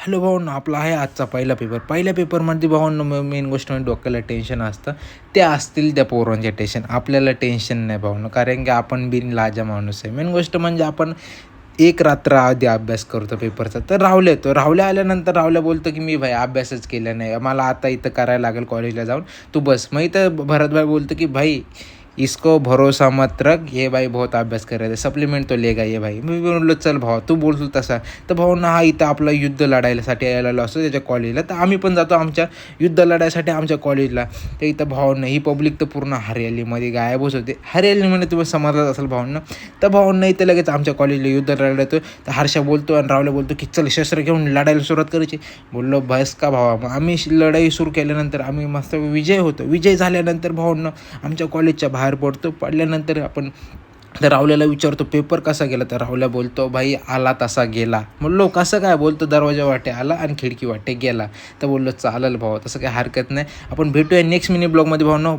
Hello भावांनो, आपला आहे आजचा पहिला पेपर. पहिल्या पेपरमध्ये भावांनो मेन गोष्ट म्हणजे डोक्याला टेन्शन असतं. ते असतील त्या पोरांचे टेन्शन, आपल्याला टेन्शन नाही भावांनो, कारण की आपण बिनलाजा माणूस आहे. मेन गोष्ट म्हणजे आपण एक रात्र आधी अभ्यास करतो पेपरचा. तर राहुल्या येतो. राहुल्या आल्यानंतर राहुल्या बोलतो की मी भाई अभ्यासच केला नाही, मला आता इथं करायला लागेल कॉलेजला जाऊन, तू बस. मग इथं भरतभाई बोलतो की भाई इसको भरोसा मत रख, ये भाई बहुत अभ्यास कर रहे थे, सप्लिमेंट तो लेगा ये भाई. मी बोललो चल भावा, तू बोलतो तसा. तर भाऊंना हा इथं आपला युद्ध लढायसाठी यायला असतो त्याच्या कॉलेजला. तर आम्ही पण जातो आमच्या युद्ध लढायसाठी आमच्या कॉलेजला. तर इथं भावांना ही पब्लिक तर पूर्ण हरियालीमध्ये गायबच होते. हरियालीमध्ये तुम्ही समजत असेल भावांना. तर भावांना इथं लगेच आमच्या कॉलेजला युद्ध लढायला. तर हर्षा बोलतो आणि रावले बोलतो की चल शस्त्र घेऊन लढायला सुरुवात करायची. बोललो बस का भावा. मग आम्ही लढाई सुरू केल्यानंतर आम्ही मस्त विजय होतो. विजय झाल्यानंतर भावांना आमच्या कॉलेजच्या बाहेर पडतो. पडल्यानंतर आपण तर रावल्याला विचारतो पेपर कसा गेला. तर रावल्या बोलतो भाई आला तसा गेला. म्हणलो कसं काय. बोलतो दरवाजा वाटे आला आणि खिडकी वाटे गेला. तर बोललो चालेल भावा, तसं काही हरकत नाही. आपण भेटूया नेक्स्ट मिनी ब्लॉगमध्ये भावांनो.